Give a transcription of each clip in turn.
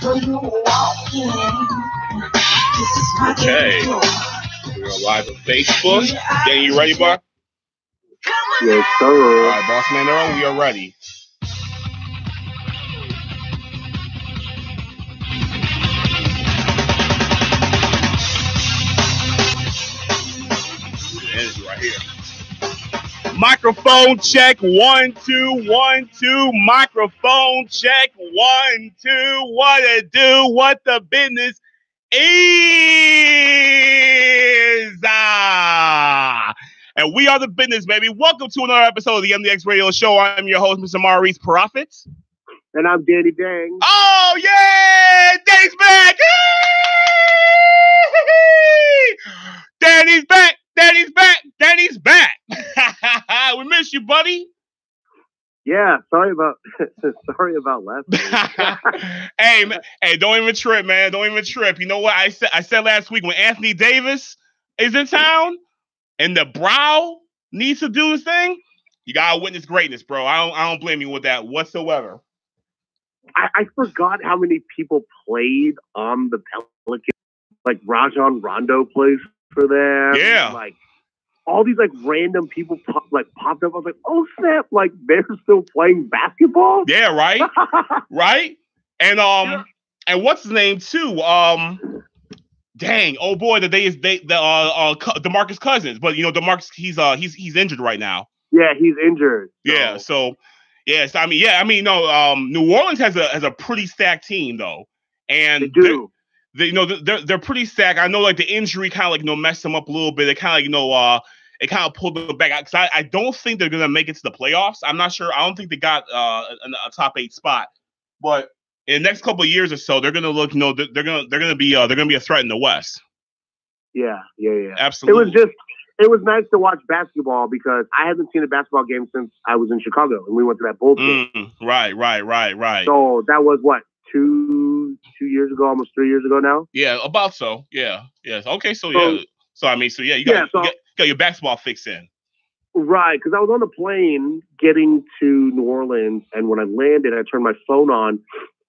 Okay. We're live on Facebook. Getting you ready, Buck? Yes, sir. All right, Boss Man Earl, we are ready. Right here. Microphone check 1 2 1 2. Microphone check 1 2. What it do? What the business is? And we are the business, baby. Welcome to another episode of the MDX Radio Show. I'm your host, Mr. Maurice Profits. And I'm Danny Dang. Oh, yeah! Danny's back! Danny's back! Danny's back! Danny's back! We miss you, buddy. Yeah, sorry about last week. Hey, man, hey, don't even trip, man. Don't even trip. You know what I said last week when Anthony Davis is in town and the Brow needs to do his thing, you gotta witness greatness, bro. I don't blame you with that whatsoever. I forgot how many people played on the Pelicans. Like Rajon Rondo plays for them. Yeah. Like all these like random people popped up. I was like, oh snap! Like they're still playing basketball. Yeah, right, right. And yeah. And what's his name too? Dang, oh boy, DeMarcus Cousins. But you know, DeMarcus, he's injured right now. Yeah, he's injured. So. Yeah, so yes, I mean, no. New Orleans has a pretty stacked team though, and they do. They're pretty stacked. I know, like the injury kind of messed them up a little bit. It kind of it kind of pulled them back. Because I don't think they're gonna make it to the playoffs. I'm not sure. I don't think they got a top 8 spot. But in the next couple of years or so, they're gonna look. They're gonna be a threat in the West. Yeah. Absolutely. It was nice to watch basketball because I haven't seen a basketball game since I was in Chicago and we went to that Bulls game. Right. So that was what? 2 years ago, almost 3 years ago now. Yeah, about so. Yeah. Yes. Okay. So yeah. So I mean, so yeah, you got your basketball fix in. Right, because I was on the plane getting to New Orleans, and when I landed, I turned my phone on,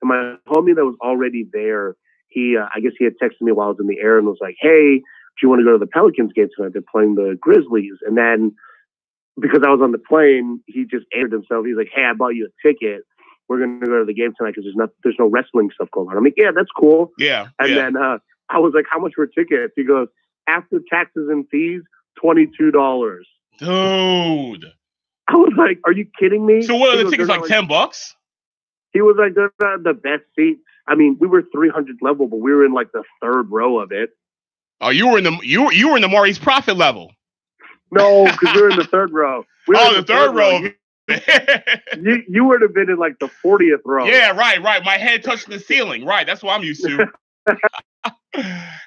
and my homie that was already there, I guess he had texted me while I was in the air and was like, "Hey, do you want to go to the Pelicans game tonight? They're playing the Grizzlies." And then because I was on the plane, he just answered himself. He's like, "Hey, I bought you a ticket. We're going to go to the game tonight because there's no wrestling stuff going on." I'm like, "Yeah, that's cool." Yeah. And then I was like, "How much were tickets?" He goes, "After taxes and fees, $22." Dude. I was like, "Are you kidding me?" So what are the tickets, like $10? He was like, "They're not the best seats." I mean, we were 300 level, but we were in like the third row of it. Oh, you were in the Maurice Profit level. No, because we were in the third row. The third row. You would have been in like the 40th row. Yeah, right. My head touching the ceiling. Right, that's what I'm used to.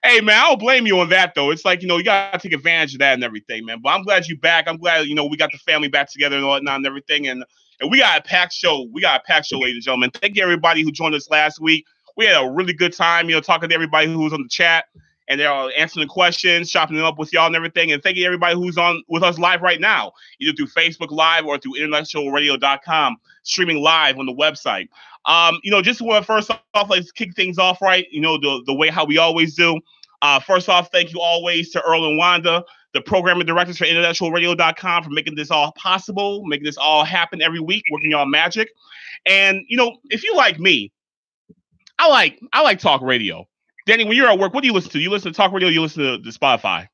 Hey, man, I don't blame you on that, though. It's like, you got to take advantage of that and everything, man. But I'm glad you're back. I'm glad, we got the family back together and whatnot and everything. And we got a packed show. Ladies and gentlemen. Thank you, everybody who joined us last week. We had a really good time, talking to everybody who was on the chat. And they're answering the questions, chopping them up with y'all and everything. And thank you, everybody who's on with us live right now, either through Facebook Live or through IntellectualRadio.com, streaming live on the website. Just want to first off, let's kick things off right, the way how we always do. First off, thank you always to Earl and Wanda, the programming directors for IntellectualRadio.com, for making this all possible, making this all happen every week, working y'all magic. And, if you like me, I like talk radio. Danny, when you're at work, what do you listen to? You listen to talk radio or you listen to Spotify?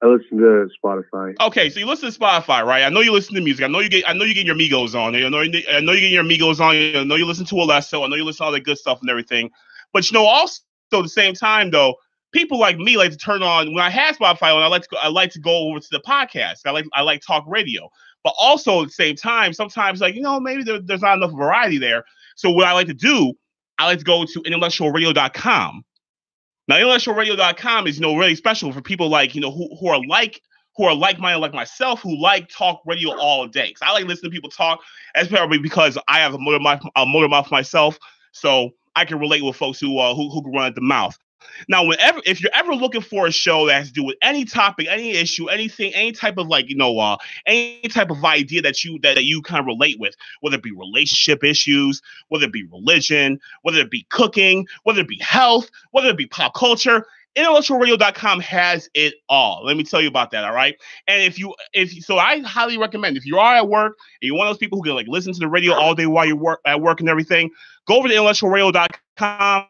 I listen to Spotify. Okay, so you listen to Spotify, right? I know you listen to music. I know you get your Migos on. I know you get your Migos on. I know you listen to Alesso. I know you listen to all that good stuff and everything. But also at the same time though, people like me like to turn on when I have Spotify on. I like to go over to the podcast. I like talk radio. But also at the same time, sometimes maybe there's not enough variety there. So what I like to do, I like to go to IntellectualRadio.com. Now, IntellectualRadio.com is, really special for people like, who are like-minded like myself, who like talk radio all day. Because I like listening to people talk. That's probably because I have a motor mouth myself, so I can relate with folks who can run at the mouth. Now, if you're ever looking for a show that has to do with any topic, any issue, anything, any type of any type of idea that you kind of relate with, whether it be relationship issues, whether it be religion, whether it be cooking, whether it be health, whether it be pop culture, IntellectualRadio.com has it all. Let me tell you about that. All right. And so I highly recommend, if you are at work and you're one of those people who can like listen to the radio all day while you're at work and everything, go over to IntellectualRadio.com.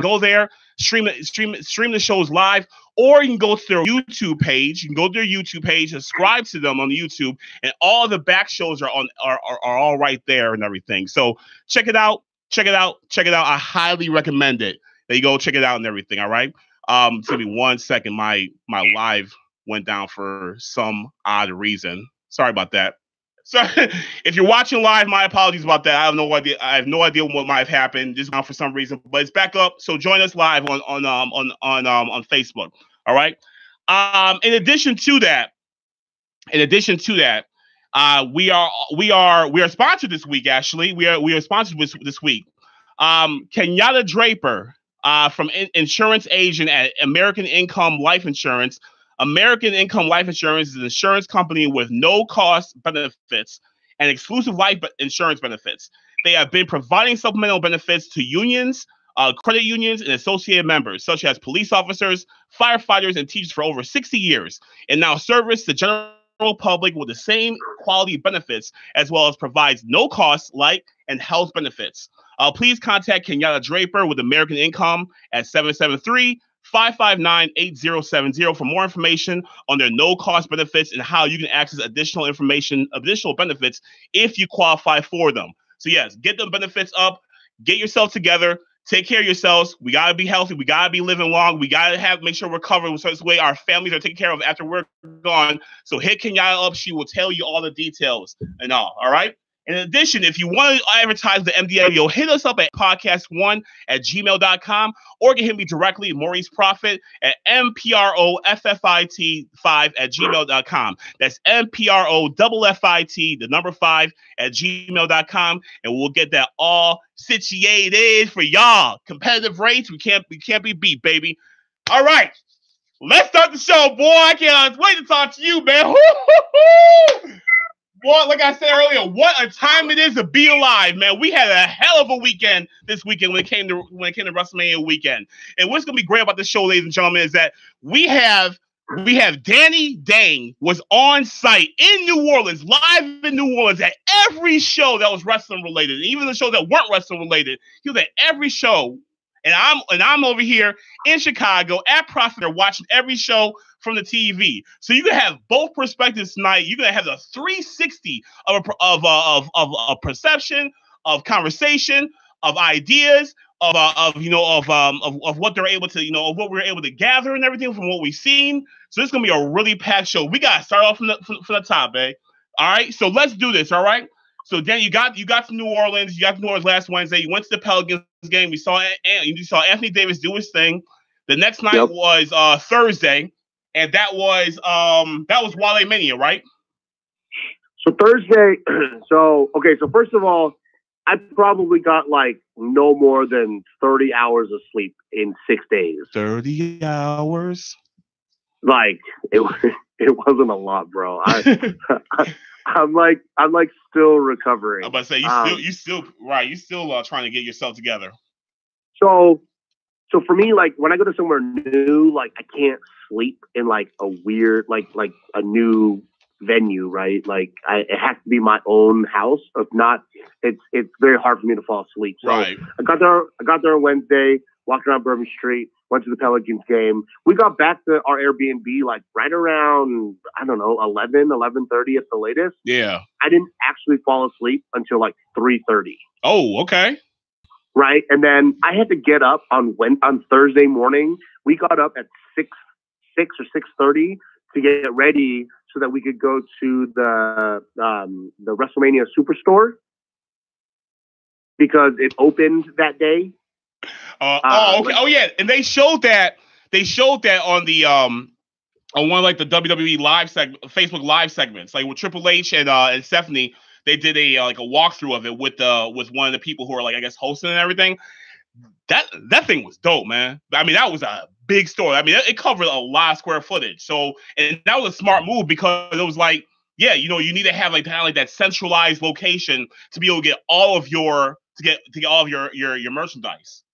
Go there, stream the shows live, or you can go to their YouTube page. You can go to their YouTube page, subscribe to them on YouTube, and all the back shows are all right there and everything. So check it out. I highly recommend it. There you go, check it out and everything. All right. Give me 1 second. My live went down for some odd reason. Sorry about that. So if you're watching live, my apologies about that. I have no idea what might have happened just now for some reason, but it's back up. So join us live on Facebook. All right. In addition to that, we are sponsored this week. Actually, we are sponsored this week. Kenyatta Draper, from insurance agent at American Income Life Insurance. American Income Life Insurance is an insurance company with no cost benefits and exclusive life insurance benefits. They have been providing supplemental benefits to unions, credit unions, and associated members, such as police officers, firefighters, and teachers for over 60 years, and now service the general public with the same quality benefits, as well as provides no cost life and health benefits. Please contact Kenyatta Draper with American Income at 773-559-8070 for more information on their no-cost benefits and how you can access additional benefits if you qualify for them. So yes, get the benefits up, get yourself together, take care of yourselves. We got to be healthy. We got to be living long. We got to make sure we're covered in such a way our families are taken care of after we're gone. So hit Kenyatta up. She will tell you all the details and all right? In addition, if you want to advertise the MDX Radio, hit us up at podcast1@gmail.com, or you can hit me directly, Maurice Prophet, at mprofit5@gmail.com. That's mprofit, 5@gmail.com, and we'll get that all situated for y'all. Competitive rates, we can't be beat, baby. All right, let's start the show, boy. I can't wait to talk to you, man. Boy, like I said earlier, what a time it is to be alive, man. We had a hell of a weekend this weekend when it came to WrestleMania weekend. And what's gonna be great about this show, ladies and gentlemen, is that we have Danny Dang was on site in New Orleans, live in New Orleans at every show that was wrestling related, and even the shows that weren't wrestling related. He was at every show, and I'm over here in Chicago at Profiter watching every show from the TV. So you can have both perspectives tonight. You're gonna have the 360 of perception, of conversation, of ideas, of what they're able to, of what we're able to gather and everything from what we've seen. So it's gonna be a really packed show. We gotta start off from the top, eh? All right, so let's do this. All right. So Dan, you got to New Orleans. You got to New Orleans last Wednesday. You went to the Pelicans game. You saw Anthony Davis do his thing. The next night was Thursday. And that was Wale Mania, right? So Thursday, so first of all, I probably got like no more than 30 hours of sleep in 6 days. 30 hours? Like it wasn't a lot, bro. I'm like still recovering. I'm about to say you still trying to get yourself together. So for me, like when I go to somewhere new, like I can't sleep in like a weird, like a new venue, right? Like it has to be my own house. If not, it's very hard for me to fall asleep. So right. I got there on Wednesday, walked around Bourbon Street, went to the Pelicans game. We got back to our Airbnb like right around, I don't know, 11:30 at the latest. Yeah. I didn't actually fall asleep until like 3:30. Oh, okay. Right. And then I had to get up on Thursday morning. We got up at 6 or 6:30 to get ready so that we could go to the WrestleMania Superstore because it opened that day. Okay. Oh yeah, and they showed that on the on one of like the WWE live Facebook live segments, like with Triple H and Stephanie. They did a walkthrough of it with one of the people who are like, I guess, hosting and everything. That thing was dope, man. I mean, that was a big store. I mean, it covered a lot of square footage. So, and that was a smart move because it was like, yeah, you know, you need to have like kind of like that centralized location to be able to get all of your to get all of your merchandise.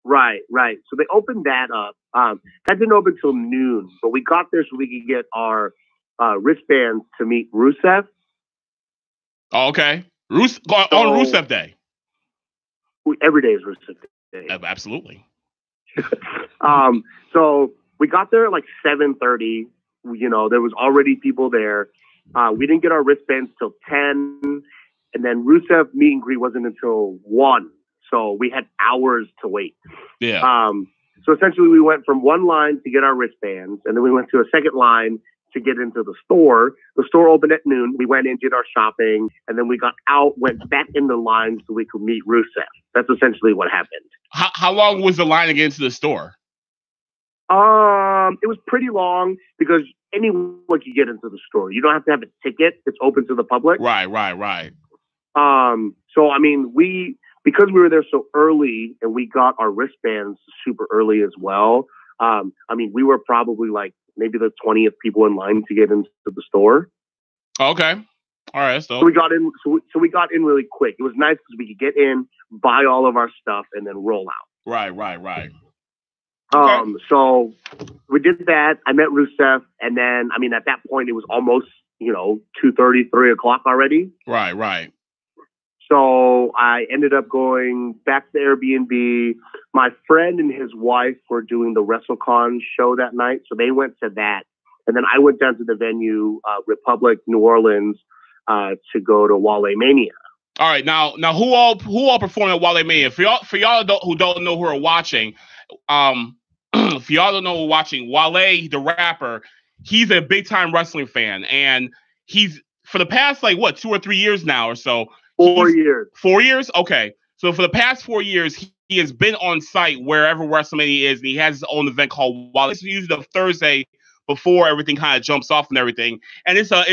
Right. So they opened that up. That didn't open till noon, but we got there so we could get our wristbands to meet Rusev. Oh, okay. On Rusev Day. Every day is Rusev Day. Absolutely. So we got there at like 7:30. You know, there was already people there. We didn't get our wristbands till 10, and then Rusev meet and greet wasn't until 1. So we had hours to wait. Yeah. So essentially, we went from one line to get our wristbands, and then we went to a second line to get into the store. The store opened at noon. We went in, did our shopping, and then we got out, went back in the line so we could meet Rusev. That's essentially what happened. How long was the line to get into the store? It was pretty long because anyone could get into the store. You don't have to have a ticket. It's open to the public. Right. So I mean, because we were there so early and we got our wristbands super early as well. I mean, we were probably like maybe the 20th people in line to get into the store. Okay. All right. So we got in. So we got in really quick. It was nice because we could get in, buy all of our stuff, and then roll out. Right. Okay. So we did that. I met Rusev, and then I mean, at that point, it was almost 2:30, 3 o'clock already. Right. So I ended up going back to Airbnb. My friend and his wife were doing the WrestleCon show that night, so they went to that. And then I went down to the venue, Republic, New Orleans, to go to Wale Mania. All right, now who all performed at Wale Mania? For y'all who don't know who are watching, if y'all don't know who are watching, Wale the rapper, he's a big time wrestling fan, and he's for the past 2 or 3 years now or so. 4 years. 4 years? Okay. So for the past 4 years, he has been on site wherever WrestleMania is, and he has his own event called Wale. It's usually the Thursday before everything kind of jumps off and everything. And it's a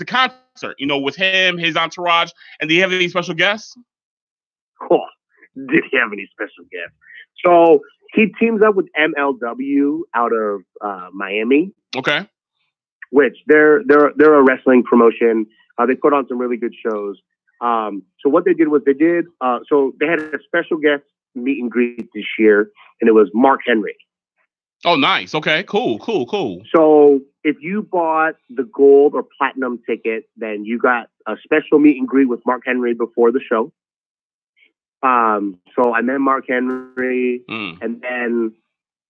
concert, with him, his entourage. And do you have any special guests? Oh, did he have any special guests? So he teams up with MLW out of Miami. Okay. Which they're a wrestling promotion. They put on some really good shows. So what they did was so they had a special guest meet and greet this year, and it was Mark Henry. Oh, nice. Okay, cool. So if you bought the gold or platinum ticket, then you got a special meet and greet with Mark Henry before the show. So I met Mark Henry, and then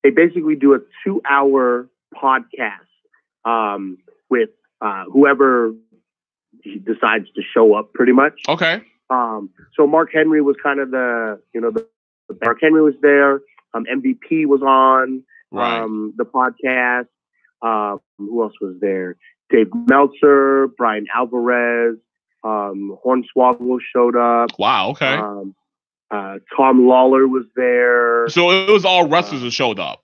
they basically do a 2-hour podcast with whoever he decides to show up, pretty much. Okay. So Mark Henry was kind of the Mark Henry was there. MVP was on the podcast. Who else was there? Dave Meltzer, Brian Alvarez, Hornswoggle showed up. Wow. Okay. Tom Lawler was there. So it was all wrestlers who showed up.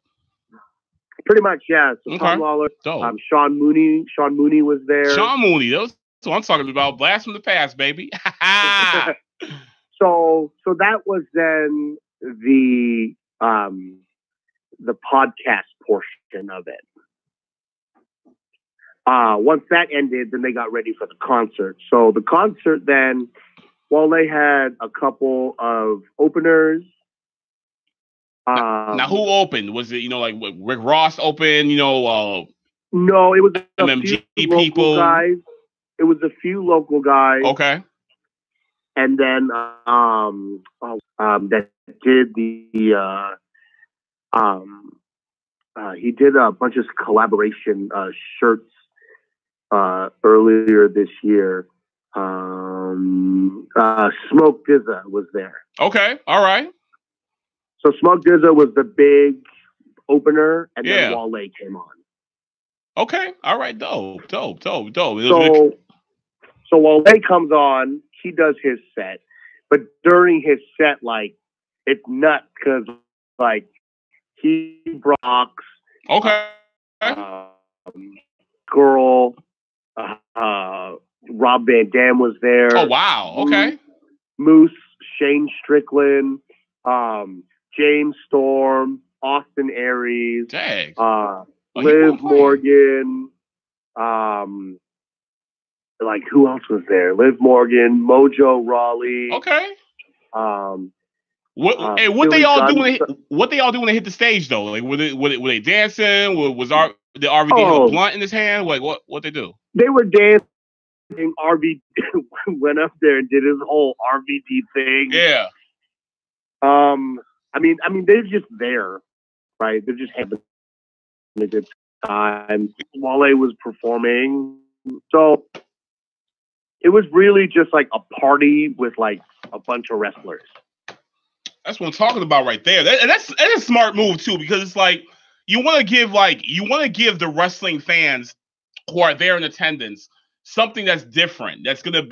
Pretty much, yeah. So okay. Tom Lawler, Sean Mooney was there. Sean Mooney, that's what I'm talking about. Blast from the past, baby. So that was then the podcast portion of it. Once that ended, then they got ready for the concert. So the concert then, they had a couple of openers. Now who opened? Was it Rick Ross opened? No, it was MMG people. Guys. It was a few local guys. Okay. And then that did he did a bunch of collaboration shirts earlier this year. Smoke Dizza was there. Okay. All right. So Smoke Dizza was the big opener, and then Wale came on. Okay. All right. Dope. So Wale comes on, he does his set, but during his set, it's nuts because, he rocks. Okay. Girl, Rob Van Dam was there. Oh, wow. Okay. Moose, Shane Strickland, James Storm, Austin Aries, Dang. Liv Morgan, like who else was there? Liv Morgan, Mojo Rawley. Okay. What Billy they all Gunn. do when they hit the stage though? Like were they dancing? Did RVD have a blunt in his hand? Like what they do? They were dancing. RVD went up there and did his whole RVD thing. Yeah. I mean, they're just there, right? They're just having a good time. Wale was performing, so it was really just like a party with like a bunch of wrestlers. That's what I'm talking about right there. That's a smart move too, because it's like you want to give the wrestling fans who are there in attendance something that's different. That's gonna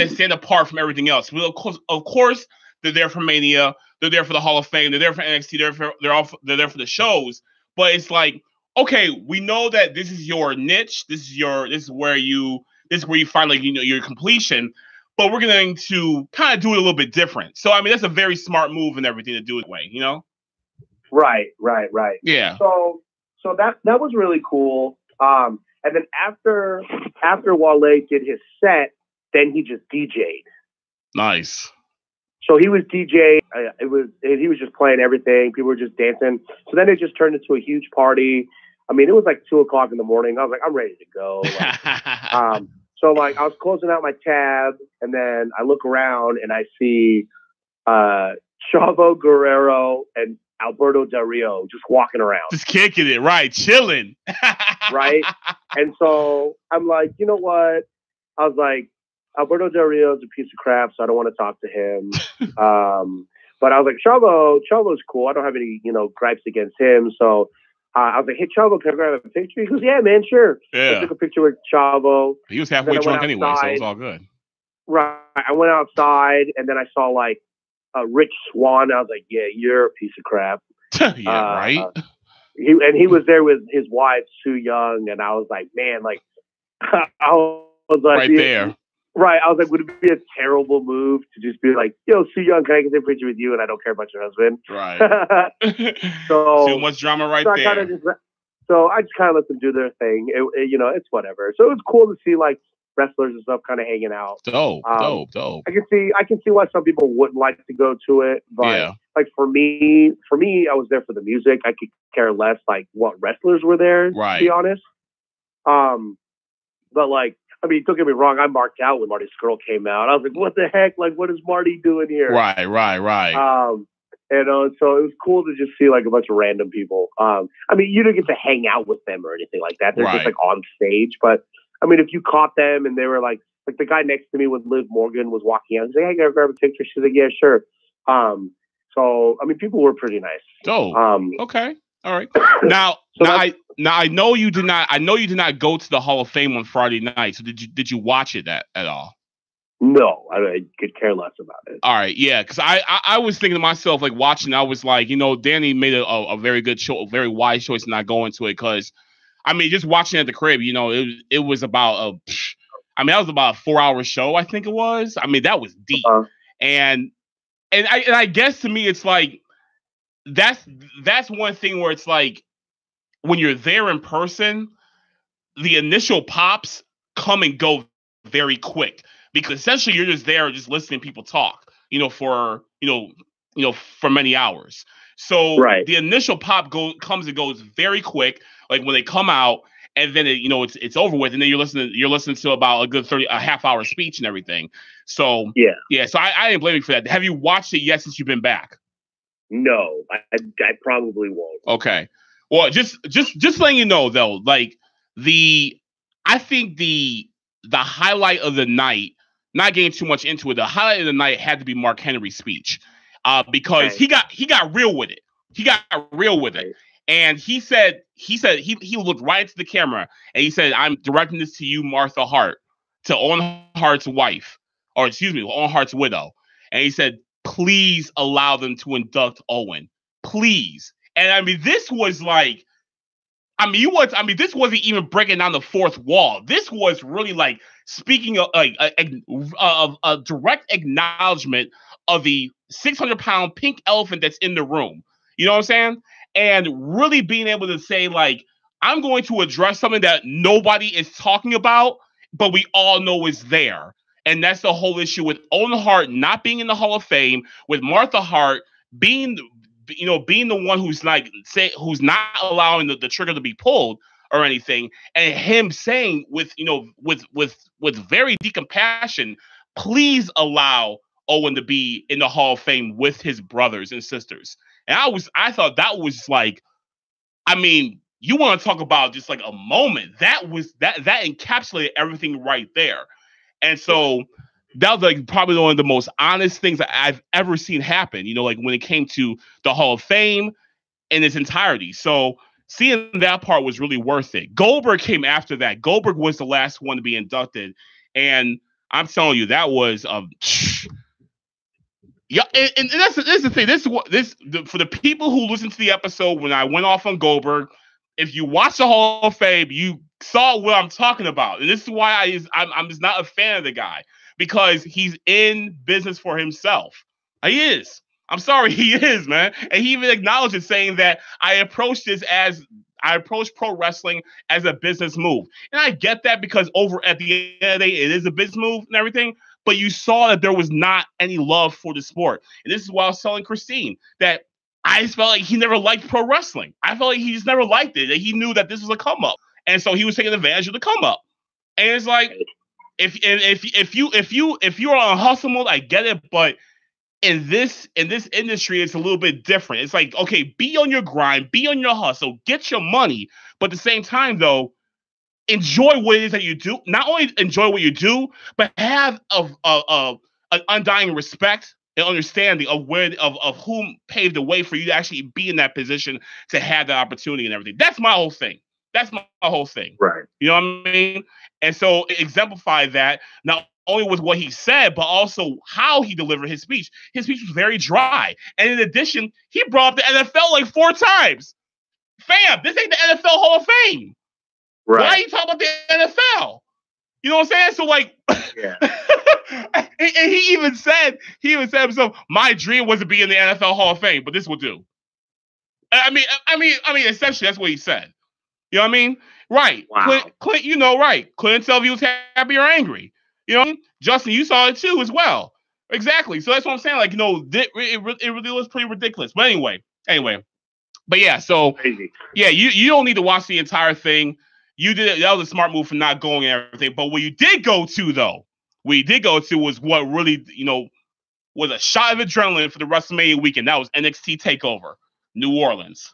stand apart from everything else. Well, of course, they're there for Mania. They're there for the Hall of Fame. They're there for NXT. They're there for the shows. But it's like, okay, we know that this is your niche. This is where you find like your completion. But we're going to kind of do it a little bit different. So I mean, that's a very smart move and everything to do it way, you know? Right. Yeah. So that was really cool. And then after Wale did his set, then he just DJ'd. Nice. So he was DJ. He was just playing everything. People were just dancing. So then it just turned into a huge party. I mean, it was like 2:00 in the morning. I was like, I'm ready to go. Like, so like I was closing out my tab, and then I look around and I see Chavo Guerrero and Alberto Del Rio just walking around, just kicking it, right, chilling, right. And so I'm like, you know what? I was like, Alberto Del Rio is a piece of crap, so I don't want to talk to him. But I was like, Chavo's cool. I don't have any, gripes against him. So I was like, hey, Chavo, can I grab a picture? He goes, yeah, man, sure. Yeah. I took a picture with Chavo. He was halfway drunk anyway, so it was all good. Right. I went outside, and then I saw like Rich Swann. I was like, yeah, you're a piece of crap. Yeah, right. He was there with his wife, Sue Young, and I was like, man, like, I was like, right there. Right. I was like, would it be a terrible move to just be like, yo, Sue Young, can I get a picture with you? And I don't care about your husband. Right. So too much drama right there. So I just kind of let them do their thing. It's whatever. So it was cool to see like wrestlers and stuff kind of hanging out. Dope. I can see why some people wouldn't like to go to it, but like for me, I was there for the music. I could care less like what wrestlers were there, right, to be honest. But like, I mean, don't get me wrong, I marked out when Marty Scurll came out. I was like, what the heck? Like, what is Marty doing here? Right. So it was cool to just see like a bunch of random people. I mean, you didn't get to hang out with them or anything like that. They're just like on stage. But I mean, if you caught them and they were like the guy next to me with Liv Morgan was walking out and saying, hey, can I grab a picture? She's like, yeah, sure. So, I mean, people were pretty nice. Dope. Okay. All right. Now I know you did not. I know you did not go to the Hall of Fame on Friday night. So did you watch it at all? No, I could care less about it. All right, yeah, because I was thinking to myself, like watching, I was like, Danny made a very good choice, a very wise choice not going to it, because I mean, just watching at the crib, it was about that was about a 4-hour show, I think it was. I mean, that was deep, and I guess to me, it's like that's one thing where it's like when you're there in person, the initial pops come and go very quick. Because essentially you're just there, just listening to people talk, for many hours. So the initial pop comes and goes very quick, like when they come out, and then it's over with, and then you're listening to about a half-hour speech and everything. So so I didn't blame you for that. Have you watched it yet since you've been back? No, I probably won't. Okay, well, just letting you know though, like I think the highlight of the night. Not getting too much into it, the highlight of the night had to be Mark Henry's speech, because he got real with it. He got real with it, and he said he looked right into the camera and he said, "I'm directing this to you, Martha Hart, to Owen Hart's wife, Owen Hart's widow," and he said, "Please allow them to induct Owen, please." And I mean, this was like. This wasn't even breaking down the fourth wall. This was really like speaking of a direct acknowledgement of the 600-pound pink elephant that's in the room. You know what I'm saying? And really being able to say, like, I'm going to address something that nobody is talking about, but we all know is there. And that's the whole issue with Owen Hart not being in the Hall of Fame, with Martha Hart being the one who's who's not allowing the trigger to be pulled or anything, and him saying with very deep compassion, please allow Owen to be in the Hall of Fame with his brothers and sisters. And I thought that was like, I mean, you want to talk about just like a moment that encapsulated everything right there. And so that was like probably one of the most honest things that I've ever seen happen, like when it came to the Hall of Fame in its entirety. So seeing that part was really worth it. Goldberg came after that. Goldberg was the last one to be inducted. And I'm telling you, that was yeah, and that's the thing. For the people who listened to the episode when I went off on Goldberg, if you watch the Hall of Fame, you saw what I'm talking about. And this is why I'm just not a fan of the guy, because he's in business for himself. He is. I'm sorry, he is, man. And he even acknowledged it, saying that I approach pro wrestling as a business move. And I get that, because over at the end of the day, it is a business move and everything. But you saw that there was not any love for the sport. And this is why I was telling Christine that I just felt like he never liked pro wrestling. I felt like he just never liked it. That he knew that this was a come up, and so he was taking advantage of the come up. And it's like, if you're on hustle mode, I get it, but in this industry, it's a little bit different. It's like, okay, be on your grind, be on your hustle, get your money, but at the same time, though, enjoy what it is that you do. Not only enjoy what you do, but have an undying respect and understanding of whom paved the way for you to actually be in that position to have that opportunity and everything. That's my whole thing. Right. You know what I mean? And so it exemplified that not only with what he said, but also how he delivered his speech. His speech was very dry. And in addition, he brought up the NFL like 4 times. Fam, this ain't the NFL Hall of Fame. Right. Why are you talking about the NFL? You know what I'm saying? So like, yeah. and he even said himself, my dream was to be in the NFL Hall of Fame, but this will do. I mean, essentially that's what he said. You know what I mean? Right. Wow. Clint, right. Couldn't tell if he was happy or angry. You know what I mean? Justin, you saw it too as well. Exactly. So that's what I'm saying. Like, it really was pretty ridiculous. But anyway. But yeah, so crazy. Yeah, you don't need to watch the entire thing. You did it. That was a smart move for not going and everything. But what you did go to was what really, was a shot of adrenaline for the WrestleMania weekend. That was NXT TakeOver, New Orleans.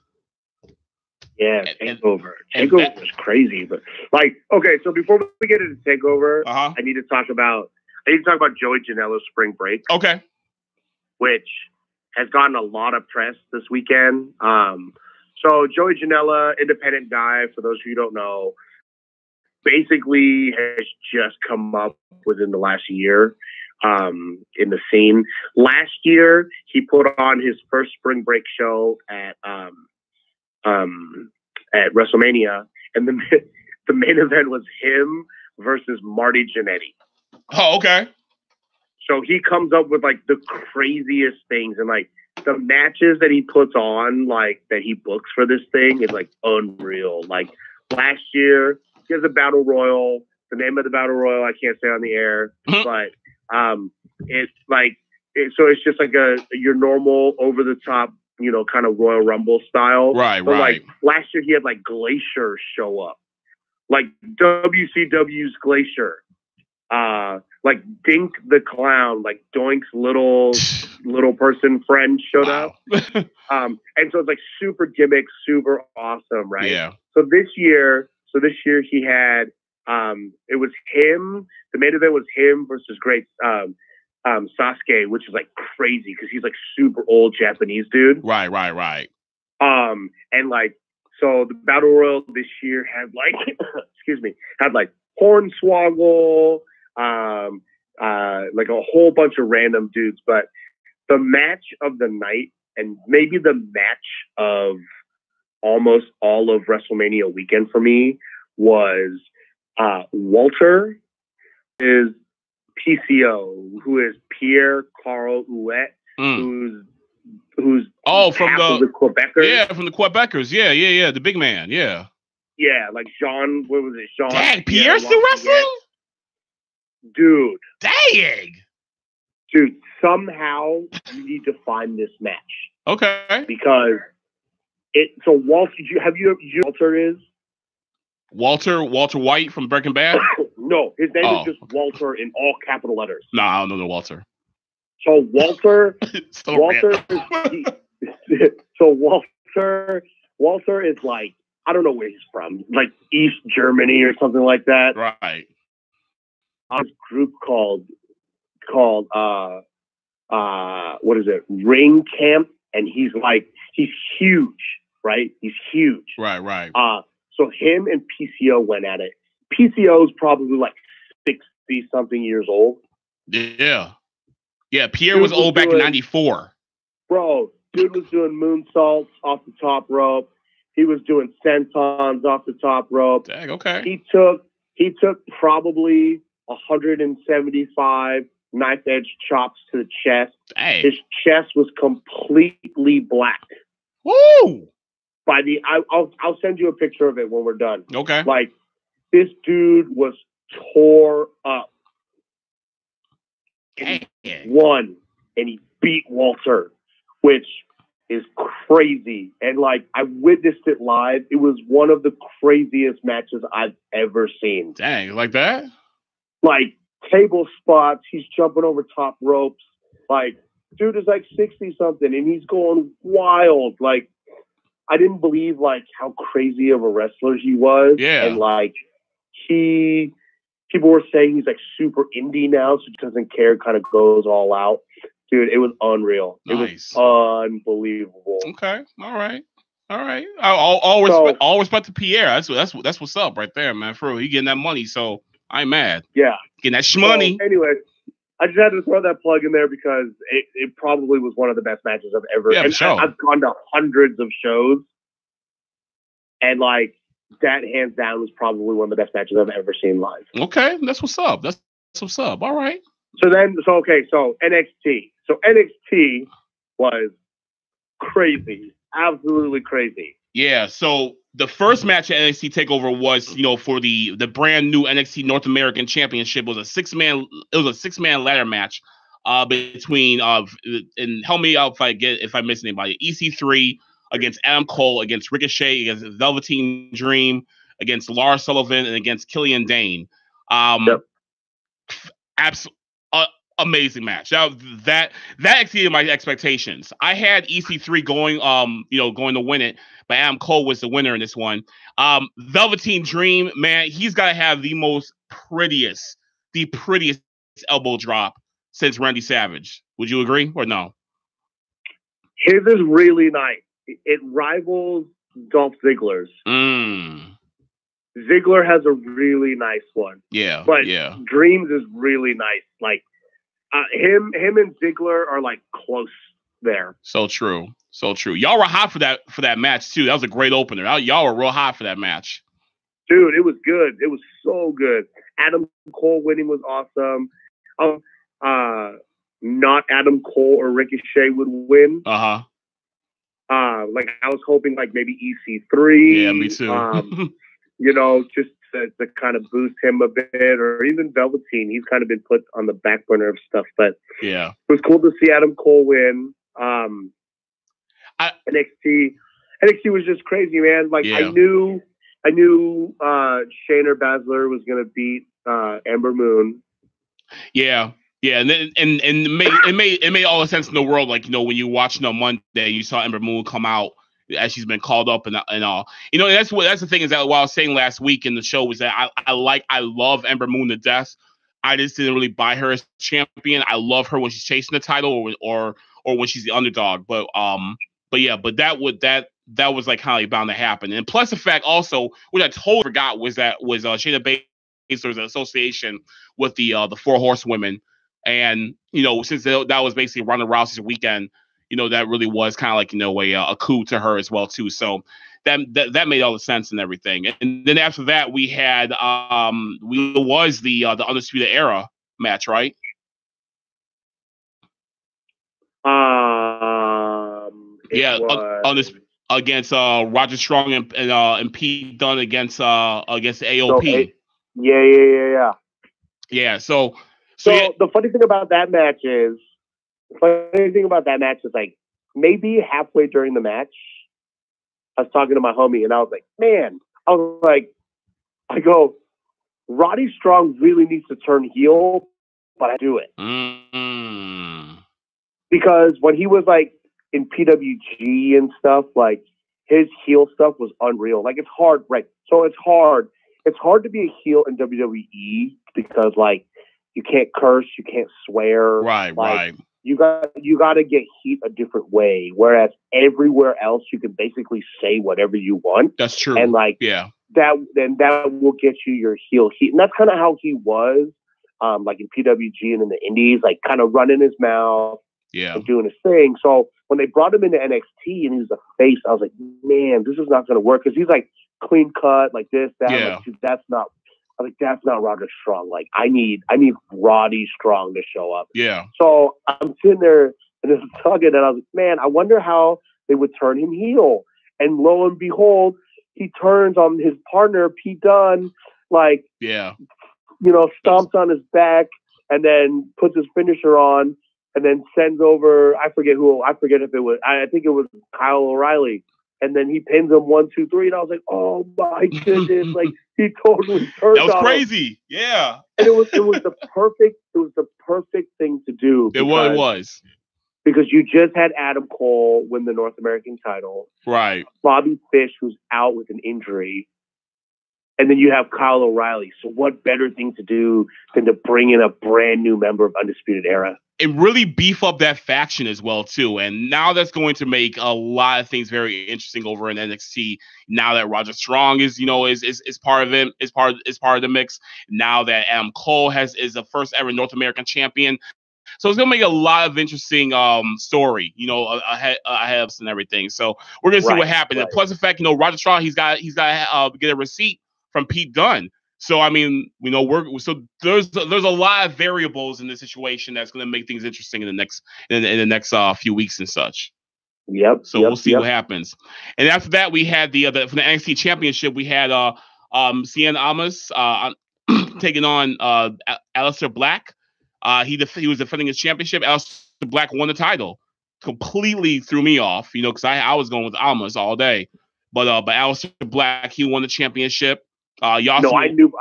Yeah, TakeOver. TakeOver was crazy, but like, okay. So before we get into TakeOver, I need to talk about Joey Janela's Spring Break. Okay. Which has gotten a lot of press this weekend. So Joey Janela, independent guy, for those of you who don't know, basically has just come up within the last year in the scene. Last year, he put on his first Spring Break show at WrestleMania, and the main event was him versus Marty Jannetty. Oh, okay. So he comes up with like the craziest things, and like the matches that he puts on, like that he books for this thing, is like unreal. Like last year, he has a battle royal. The name of the battle royal I can't say on the air, but it's like so it's just like your normal over the top, kind of Royal Rumble style. Right. Like last year, he had like Glacier show up, like WCW's Glacier. Like Dink the Clown, like Doink's little person friend showed up. And so it's like super gimmick, super awesome, right? Yeah. So this year he had it was him. The main event was him versus great Sasuke, which is like crazy because he's like super old Japanese dude. Right. And like so the Battle Royal this year had like had like Hornswoggle, like a whole bunch of random dudes, but the match of the night, and maybe the match of almost all of WrestleMania weekend for me, was Walter is PCO, who is Pierre Carl Ouellet, who's from the Quebecers. From the Quebecers. Yeah. The big man. Yeah. Yeah, like Jean. What was it? Jean. Dang, Pierre's still wrestling? Dude. Dang. Dude, somehow you need to find this match. Okay. Because so Walter, have you Walter is? Walter White from Breaking Bad? No, his name is just Walter in all capital letters. No, I don't know the Walter. So Walter Walter is like, I don't know where he's from, like East Germany or something like that. Right. A group called what is it? Ring Camp, and he's huge, right? He's huge. Right. So him and PCO went at it. PCO is probably like 60-something years old. Yeah. Yeah, Pierre was old back in 94. Bro, dude was doing moonsaults off the top rope. He was doing sentons off the top rope. Dang, okay. He took probably 175 knife edge chops to the chest. Dang. His chest was completely black. Woo! I'll send you a picture of it when we're done. Okay. Like, this dude was tore up. Dang. Won, and he beat Walter, which is crazy. And like, I witnessed it live. It was one of the craziest matches I've ever seen. Dang, like that? Like, table spots, he's jumping over top ropes. Like, dude is like 60-something, and he's going wild. Like, I didn't believe like how crazy of a wrestler he was. Yeah. And like, people were saying he's like super indie now, so he doesn't care, kind of goes all out. Dude, it was unreal. Nice. It was unbelievable. Okay. All right. All respect to Pierre. That's what's up right there, man. For real. He getting that money, so I ain't mad. Yeah. Getting that shmoney. So, anyway, I just had to throw that plug in there because it probably was one of the best matches I've ever. Yeah, and sure. I've gone to hundreds of shows, and like, that hands down was probably one of the best matches I've ever seen live. Okay, that's what's up. That's what's up. All right. So NXT. So NXT was crazy, absolutely crazy. Yeah. So the first match at NXT Takeover was, for the brand new NXT North American Championship. It was a six-man ladder match between and help me out if I miss anybody. EC3 against Adam Cole, against Ricochet, against Velveteen Dream, against Lars Sullivan, and against Killian Dane. Yep. Amazing match. That exceeded my expectations. I had EC3 going to win it, but Adam Cole was the winner in this one. Velveteen Dream, man, he's got to have the prettiest elbow drop since Randy Savage. Would you agree or no? His is really nice. It rivals Dolph Ziggler's. Ziggler has a really nice one. Yeah. But Dreams is really nice. Like, him and Ziggler are like close there. So true. Y'all were hot for that match too. That was a great opener. Y'all were real hot for that match. Dude, it was good. It was so good. Adam Cole winning was awesome. Not Adam Cole or Ricochet would win. Like, I was hoping like maybe EC3. Yeah, me too. Just to kind of boost him a bit, or even Velveteen. He's kind of been put on the back burner of stuff, but yeah, it was cool to see Adam Cole win. NXT was just crazy, man. Like, yeah. I knew Shayna Baszler was going to beat Ember Moon. Yeah. Yeah, and it made all the sense in the world. Like, when you watched on Monday, you saw Ember Moon come out as she's been called up and all. That's the thing is that what I was saying last week in the show was that I love Ember Moon to death. I just didn't really buy her as champion. I love her when she's chasing the title or when she's the underdog. But that was like kind of bound to happen. And plus the fact also, what I totally forgot was Shayna Baszler's association with the Four Horsewomen. And, since that was basically Ronda Rousey's weekend, that really was kind of like, a coup to her as well, too. So that made all the sense and everything. And then after that, we had the Undisputed Era match, right? On this against Roger Strong and Pete Dunne against AOP. Yeah. So the funny thing about that match is, like maybe halfway during the match, I was talking to my homie and I was like, I go, Roddy Strong really needs to turn heel, but I do it. Because when he was like in PWG and stuff, like his heel stuff was unreal. Like it's hard, right? So it's hard to be a heel in WWE because like you can't curse, you can't swear. Right. You got to get heat a different way. Whereas everywhere else, you can basically say whatever you want. That's true. And like, that will get you your heel heat. And that's kind of how he was, like in PWG and in the Indies, like kind of running his mouth and doing his thing. So when they brought him into NXT and he was a face, I was like, man, this is not going to work. Cause he's like clean cut, like this, that. Yeah. Like, that's not Roddy Strong. Like I need Roddy Strong to show up. Yeah. So I'm sitting there and it's tugging and I was like, man, I wonder how they would turn him heel. And lo and behold, he turns on his partner, Pete Dunne, like, stomps on his back and then puts his finisher on and then sends over, I forget if it was, I think it was Kyle O'Reilly. And then he pins him 1, 2, 3. And I was like, oh my goodness. Like he totally turned on. That was crazy. Him. Yeah. And it was the perfect thing to do. It was. Because you just had Adam Cole win the North American title. Right. Bobby Fish, who's out with an injury. And then you have Kyle O'Reilly. So what better thing to do than to bring in a brand new member of Undisputed Era? And really beef up that faction as well, too. And now that's going to make a lot of things very interesting over in NXT. Now that Roger Strong is part of it, is part of the mix. Now that Adam Cole is the first ever North American champion. So it's gonna make a lot of interesting story, ahead of us and everything. So we're gonna see what happens. And plus the fact, Roger Strong, he's got to get a receipt from Pete Dunne. So I mean, there's a lot of variables in this situation that's gonna make things interesting in the next few weeks and such. Yep. So we'll see what happens. And after that, we had for the NXT Championship, we had Cien Almas taking on Aleister Black. He was defending his championship. Aleister Black won the title. Completely threw me off, because I was going with Almas all day. But Aleister Black, he won the championship. I knew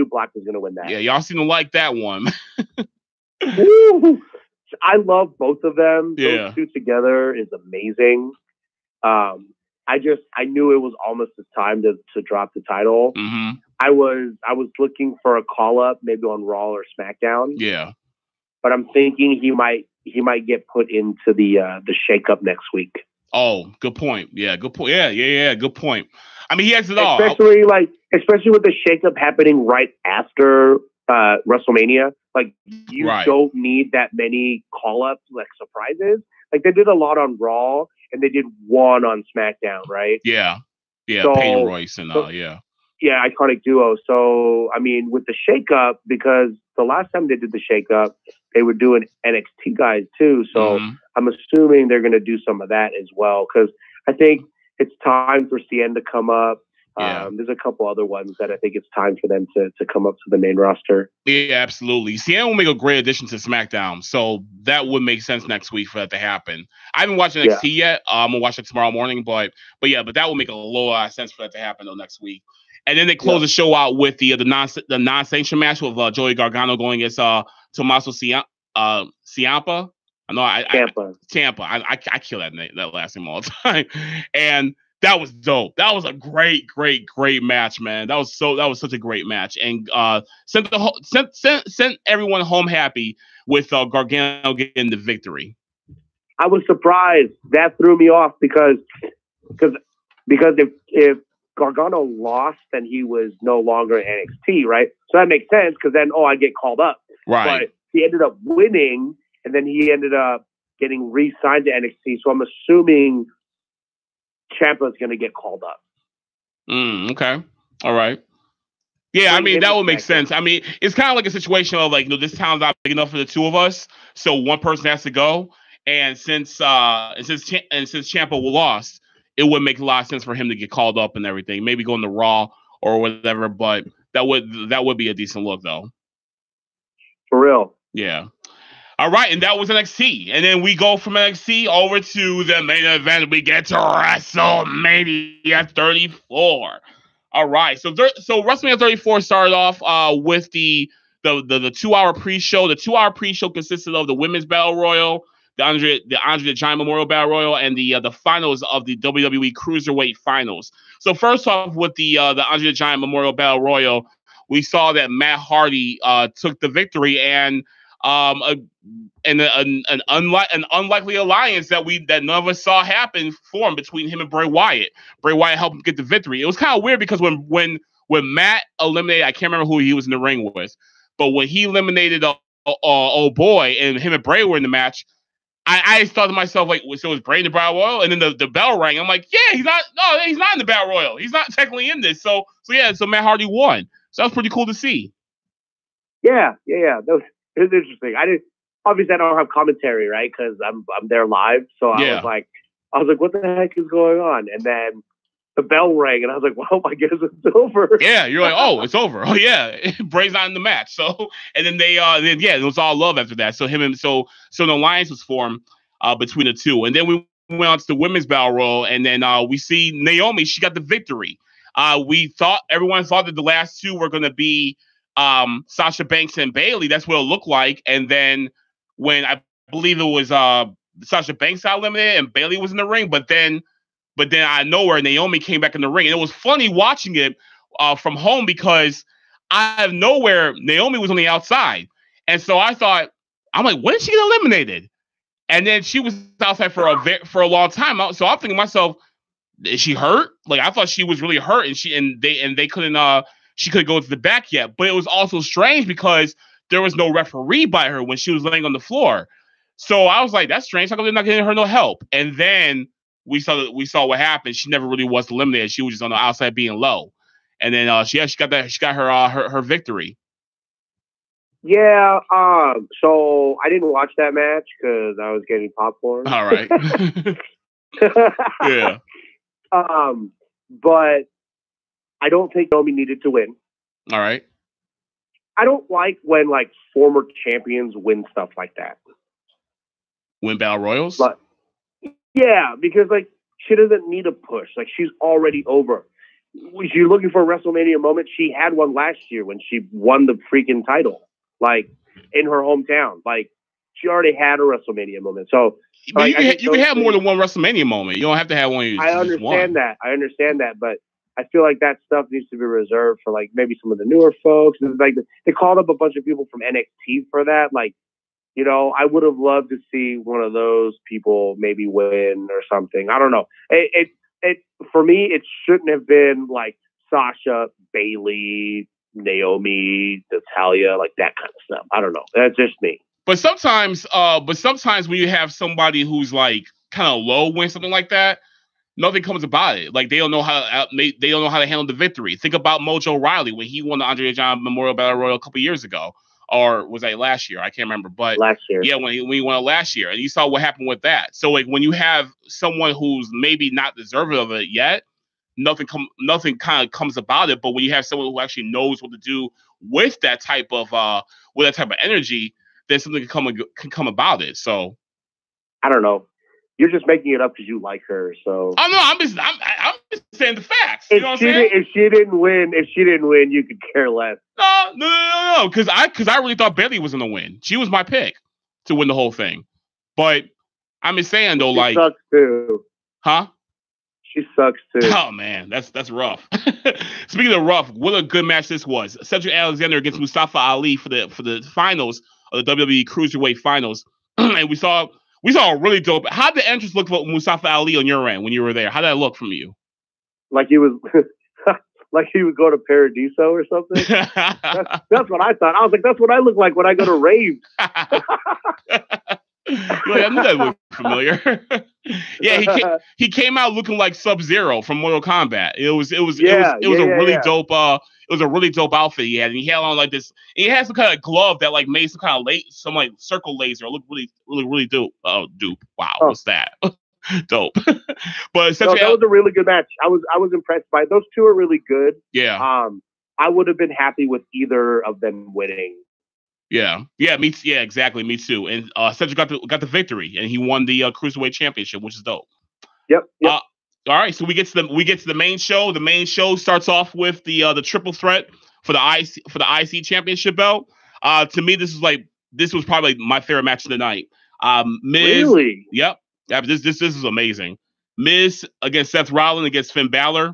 Black was going to win that. Yeah, y'all seem to like that one. I love both of them. Yeah. Those two together is amazing. I knew it was almost his time to drop the title. Mm-hmm. I was looking for a call up, maybe on Raw or SmackDown. Yeah, but I'm thinking he might get put into the shakeup next week. Oh, good point. Yeah, good point. Yeah. Good point. I mean, he has it all. Especially with the shakeup happening right after WrestleMania. Like you don't need that many call ups, like surprises. Like they did a lot on Raw and they did one on SmackDown, right? Yeah. So, Peyton Royce and Yeah, iconic duo. So, I mean, with the shakeup, because the last time they did the shakeup, they were doing NXT guys too. So I'm assuming they're going to do some of that as well. Because I think it's time for Cien to come up. Yeah. There's a couple other ones that I think it's time for them to come up to the main roster. Yeah, absolutely. Cien will make a great addition to SmackDown. So that would make sense next week for that to happen. I haven't watched NXT yet. I'm going to watch it tomorrow morning. But that will make a lot of sense for that to happen though next week. And then they close the show out with the non-sanction match with Joey Gargano going against Tommaso Ciampa. I know Ciampa. I kill that last name all the time. And that was dope. That was a great match, man. That was such a great match, and sent everyone home happy with Gargano getting the victory. I was surprised. That threw me off because if Gargano lost, then he was no longer in NXT, right? So that makes sense because then I get called up. Right. But he ended up winning, and then he ended up getting re-signed to NXT. So I'm assuming Ciampa's going to get called up. Okay. All right. Yeah, I mean, that would make sense. I mean, it's kind of like a situation of like, this town's not big enough for the two of us, so one person has to go. And since Ciampa lost, it would make a lot of sense for him to get called up and everything. Maybe go into Raw or whatever. But that would be a decent look, though. For real. Yeah. All right, and that was NXT. And then we go from NXT over to the main event. We get to WrestleMania 34. All right, so WrestleMania 34 started off with the 2-hour pre-show. The 2-hour pre-show consisted of the Women's Battle Royal, the Andre the Giant Memorial Battle Royal, and the finals of the WWE Cruiserweight Finals. So first off, with the Andre the Giant Memorial Battle Royal, we saw that Matt Hardy took the victory, and an unlikely alliance that none of us saw happen form between him and Bray Wyatt. Bray Wyatt helped him get the victory. It was kind of weird because when Matt eliminated, I can't remember who he was in the ring with, but when he eliminated old boy and him and Bray were in the match, I just thought to myself, like, so was Bray in the Battle Royal? And then the bell rang. I'm like, yeah, he's not in the Battle Royal. He's not technically in this. So Matt Hardy won. So that was pretty cool to see. Yeah. It was interesting. Obviously I don't have commentary, right? Because I'm there live. So I was like, what the heck is going on? And then the bell rang, and I was like, well, I guess it's over. Yeah, you're like, oh, it's over. Oh yeah, Bray's not in the match. So and then it was all love after that. So an alliance was formed between the two, and then we went on to the Women's Battle Royal, and then we see Naomi. She got the victory. Everyone thought that the last two were going to be Sasha Banks and Bayley. That's what it looked like. And then when I believe it was Sasha Banks got eliminated and Bayley was in the ring, but then out of nowhere, Naomi came back in the ring. And it was funny watching it from home because out of nowhere, Naomi was on the outside. And so I'm like, when did she get eliminated? And then she was outside for a long time. So I'm thinking to myself, is she hurt? Like, I thought she was really hurt, and they couldn't she couldn't go to the back yet. But it was also strange because there was no referee by her when she was laying on the floor. So I was like, that's strange. How come they're not getting her no help? And then we saw what happened. She never really was eliminated. She was just on the outside being low. And then she got her victory. Yeah. So I didn't watch that match because I was getting popcorn. All right. Yeah. But I don't think Naomi needed to win. All right. I don't like when like former champions win stuff like that. Win battle royals? But yeah, because like she doesn't need a push. Like she's already over. You're looking for a WrestleMania moment. She had one last year when she won the freaking title, like in her hometown. Like she already had a WrestleMania moment. So but like, you can have more than one WrestleMania moment. You don't have to have one. I understand that, but I feel like that stuff needs to be reserved for like maybe some of the newer folks. And like they called up a bunch of people from NXT for that. Like, you know, I would have loved to see one of those people maybe win or something. I don't know. It for me, it shouldn't have been like Sasha, Bayley, Naomi, Natalya, like that kind of stuff. I don't know. That's just me. But sometimes when you have somebody who's like kind of low win something like that, nothing comes about it. Like they don't know how to handle the victory. Think about Mojo Rawley when he won the Andre the Giant Memorial Battle Royal a couple years ago, or was that last year? I can't remember. But last year, yeah, when he won it last year, and you saw what happened with that. So like when you have someone who's maybe not deserving of it yet, nothing kind of comes about it. But when you have someone who actually knows what to do with that type of energy, then something can come about it. So I don't know. You're just making it up because you like her. So I'm just saying the facts. You know what I'm saying? If she didn't win, you could care less. No. Because I really thought Bayley was gonna win. She was my pick to win the whole thing. But I'm just saying though, she sucks too. Huh? She sucks too. Oh man, that's rough. Speaking of rough, what a good match this was. Cedric Alexander against Mustafa Ali for the finals of the WWE Cruiserweight Finals, and we saw a really dope. How did the entrance look for Mustafa Ali on your end when you were there? How did that look from you? Like he was, like he would go to Paradiso or something. That's what I thought. I was like, that's what I look like when I go to raves. I knew that looked familiar. Yeah, he came out looking like Sub-Zero from Mortal Kombat. It was a really dope. It was a really dope outfit he had, and he had on like this. He had some kind of glove that like made some kind of some like circle laser. It looked really dope. Oh, dupe! Wow, what's that? Dope. But that was a really good match. I was impressed by it. Those two are really good. Yeah. I would have been happy with either of them winning. Yeah, exactly. Me too. And Cedric got the victory, and he won the Cruiserweight Championship, which is dope. Yep. All right, so we get to the main show. The main show starts off with the triple threat for the IC Championship belt. To me, this was probably my favorite match of the night. Miz. Really? Yep. Yeah, this is amazing. Miz against Seth Rollins against Finn Balor.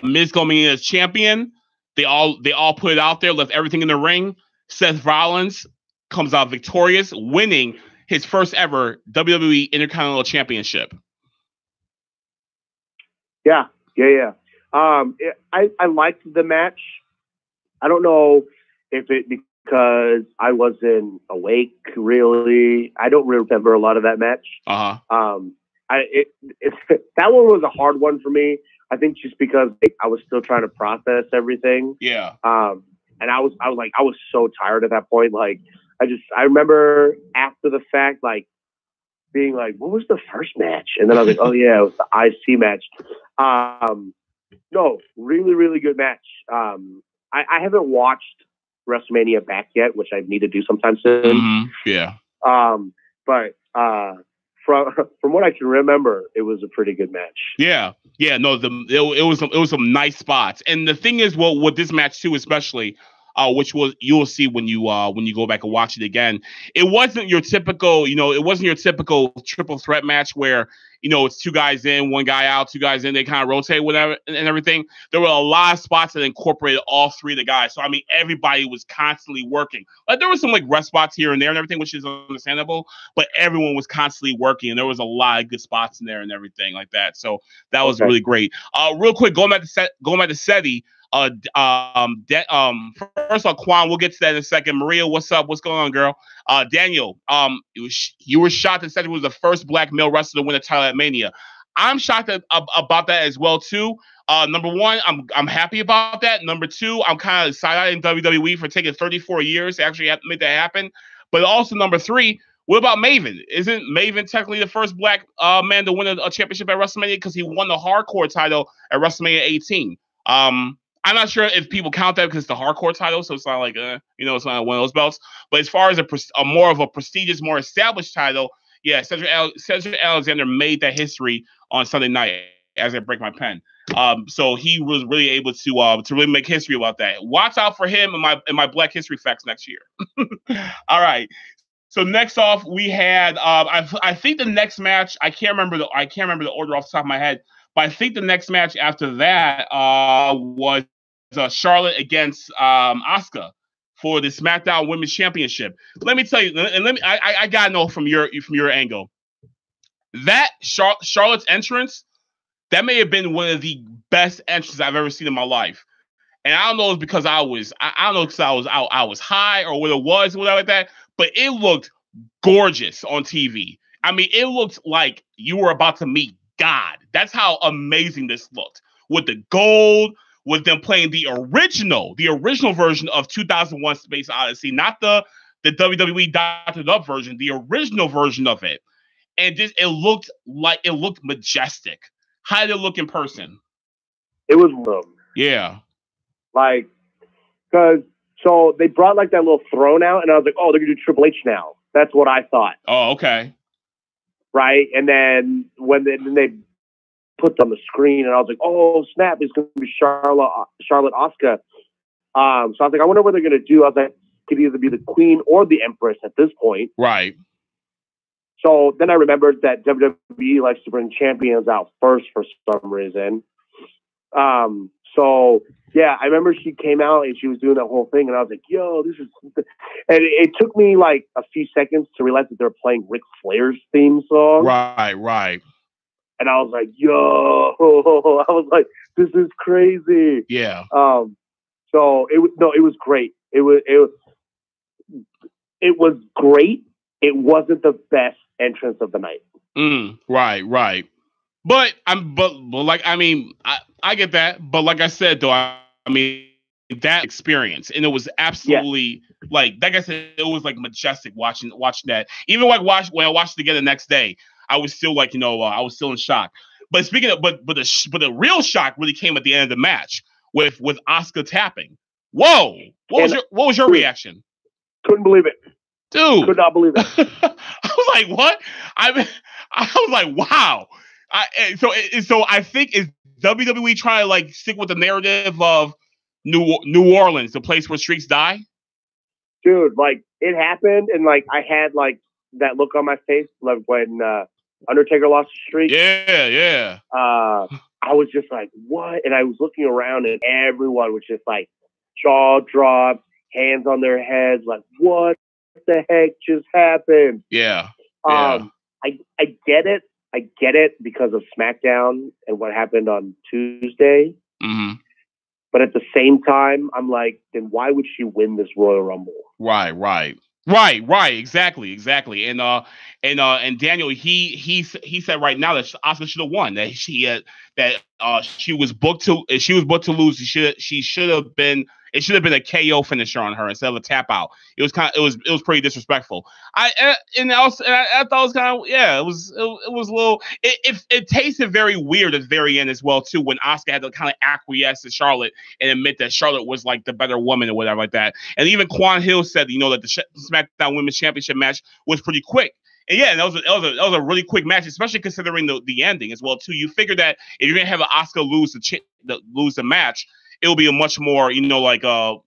Miz coming in as champion. They all put it out there, left everything in the ring. Seth Rollins comes out victorious, winning his first ever WWE Intercontinental Championship. Yeah. I liked the match. I don't know if it because I wasn't awake. Really, I don't remember a lot of that match. That one was a hard one for me. I think just because I was still trying to process everything. Yeah. And I was so tired at that point. Like, I remember after the fact, like, being like, what was the first match? And then I was like, oh yeah, it was the IC match. No, really, really good match. I haven't watched WrestleMania back yet, which I need to do sometime soon. Mm-hmm. Yeah. But from what I can remember, it was a pretty good match. Yeah. No, it was some nice spots. And the thing is, well, with this match too, especially, which you'll see when you go back and watch it again. It wasn't your typical triple threat match where, it's two guys in, one guy out, two guys in, they kind of rotate whatever and everything. There were a lot of spots that incorporated all three of the guys. So I mean, everybody was constantly working. Like there were some like rest spots here and there and everything, which is understandable, but everyone was constantly working, and there was a lot of good spots in there and everything like that. So that was really great. Real quick, going back to SETI. First of all, Quan, we'll get to that in a second. Maria, what's up? What's going on, girl? Daniel, you were shocked that Cedric was the first black male wrestler to win a title at Mania. I'm shocked about that as well too. Number one, I'm happy about that. Number two, I'm kind of side-eyeing WWE for taking 34 years to actually have to make that happen. But also number three, what about Maven? Isn't Maven technically the first black man to win a championship at WrestleMania because he won the hardcore title at WrestleMania 18? I'm not sure if people count that because it's the hardcore title, so it's not like it's not one of those belts. But as far as a more of a prestigious, more established title, yeah, Cedric Alexander made that history on Sunday night. As I break my pen, so he was really able to really make history about that. Watch out for him in my Black History Facts next year. All right. So next off, we had I think the next match I can't remember the order off the top of my head, but I think the next match after that was Charlotte against Asuka for the SmackDown Women's Championship. Let me tell you, and I gotta know from your angle that Charlotte's entrance, that may have been one of the best entrances I've ever seen in my life. And I don't know if it's because I was high or what it was or whatever like that, but it looked gorgeous on TV. I mean, it looked like you were about to meet God. That's how amazing this looked. With the gold, with them playing the original version of 2001 Space Odyssey, not the WWE doctored up version, the original version of it. And it looked majestic. How did it look in person? It was yeah. Like, so they brought like that little throne out, and I was like, oh, they're gonna do Triple H now. That's what I thought. Oh, okay. Right, and then when they put on the screen, and I was like, oh snap, it's gonna be Charlotte Asuka. So I was like, I wonder what they're gonna do. I was like, it could either be the Queen or the Empress at this point. Right. So then I remembered that WWE likes to bring champions out first for some reason. So yeah, I remember she came out and she was doing that whole thing, and I was like, yo, this is, and it took me like a few seconds to realize that they're playing Ric Flair's theme song. Right. And I was like, yo, I was like, this is crazy. Yeah. So it was great. It was great. it wasn't the best entrance of the night. Right. But I get that. But like I said, though, I mean, that experience, and it was absolutely like I said, it was like majestic watching that. Even when I watched it again the next day, I was still like, I was still in shock. But speaking of, but the real shock really came at the end of the match with Asuka tapping. Whoa! What was your reaction? Couldn't believe it, dude. Could not believe it. I was like, what? I was like, wow. So I think is WWE trying to like stick with the narrative of New Orleans, the place where streaks die? Dude, like it happened, and like I had like that look on my face, like when Undertaker lost the streak. Yeah. I was just like, what? And I was looking around, and everyone was just like jaw dropped, hands on their heads, like, what the heck just happened? Yeah. I get it. I get it because of SmackDown and what happened on Tuesday. Mm-hmm. But at the same time, I'm like, then why would she win this Royal Rumble? Right. Exactly. And Daniel, he said right now that Asuka should have won. That she was booked to lose. She should have been. It should have been a KO finisher on her instead of a tap out. It was pretty disrespectful. I thought it was kind of it was a little. It tasted very weird at the very end as well too, when Asuka had to kind of acquiesce to Charlotte and admit that Charlotte was like the better woman or whatever like that. And even Quan Hill said, that the SmackDown Women's Championship match was pretty quick. And that was a really quick match, especially considering the ending as well too. You figure that if you're gonna have an Asuka lose the match, it'll be a much more maybe like a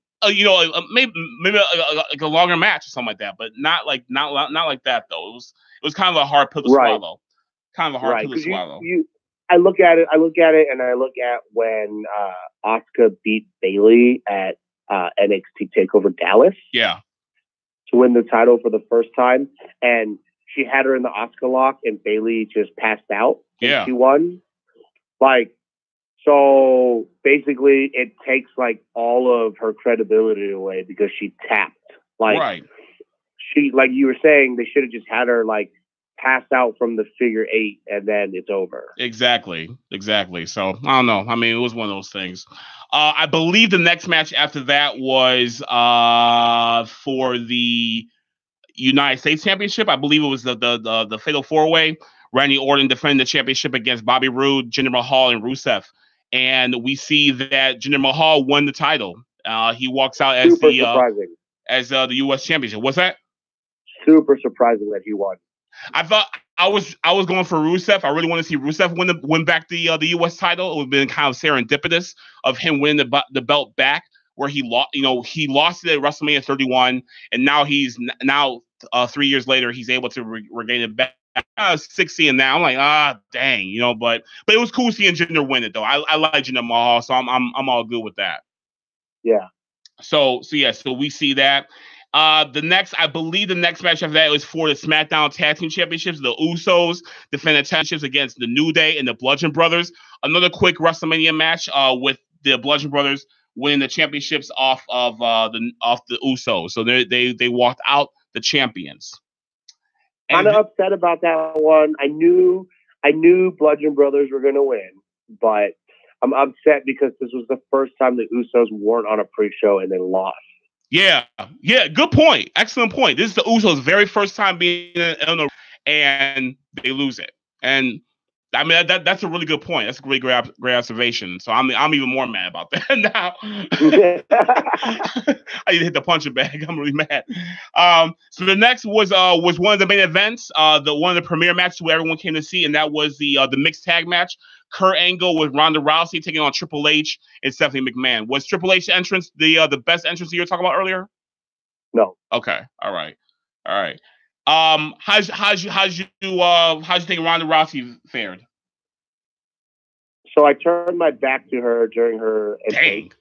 longer match or something like that, but not like that though. It was kind of a hard pill to swallow. Kind of a hard pill to swallow. I look at it, and I look at when Asuka beat Bayley at NXT TakeOver Dallas. Yeah. To win the title for the first time, and she had her in the Asuka lock, and Bayley just passed out. Yeah. And she won. Like, so basically, it takes like all of her credibility away because she tapped. Like, right. She, like you were saying, they should have just had her like pass out from the figure 8, and then it's over. Exactly. So I don't know. I mean, it was one of those things. I believe the next match after that was for the United States Championship. I believe it was the Fatal 4-Way. Randy Orton defending the championship against Bobby Roode, Jinder Mahal, and Rusev. And we see that Jinder Mahal won the title. He walks out as the U.S. Championship. What's that? Super surprising that he won. I thought I was going for Rusev. I really want to see Rusev win back the U.S. title. It would have been kind of serendipitous of him winning the belt back, where he lost. He lost it at WrestleMania 31, and now 3 years later he's able to regain it back. 60 and now I'm like, dang, but it was cool seeing Jinder win it though. I like Jinder Mahal, so I'm all good with that. Yeah. So we see that. I believe the next match after that was for the SmackDown Tag Team Championships. The Usos defended championships against the New Day and the Bludgeon Brothers. Another quick WrestleMania match with the Bludgeon Brothers winning the championships off the Usos. So they walked out the champions. Kind of upset about that one. I knew Bludgeon Brothers were going to win, but I'm upset because this was the first time the Usos weren't on a pre-show and they lost. Yeah, good point. Excellent point. This is the Usos' very first time being in a, and they lose it. And I mean that's a really good point. That's a great observation. So I'm even more mad about that now. I need to hit the punching bag. I'm really mad. So the next was one of the main events, one of the premiere matches where everyone came to see, and that was the mixed tag match. Kurt Angle with Ronda Rousey taking on Triple H and Stephanie McMahon. Was Triple H entrance the best entrance you were talking about earlier? No. Okay. All right. How'd you think Ronda Rousey fared? So I turned my back to her during her intake.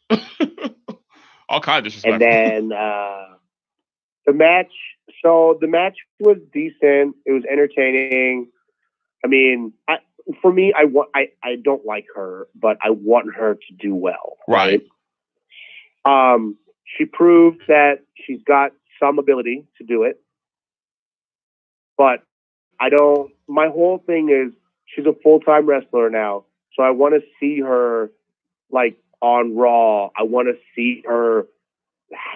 All kinds of disrespect. And then the match was decent. It was entertaining. I mean, for me, I don't like her, but I want her to do well. Right. She proved that she's got some ability to do it. but I don't. My whole thing is she's a full-time wrestler now, so I want to see her like on Raw. I want to see her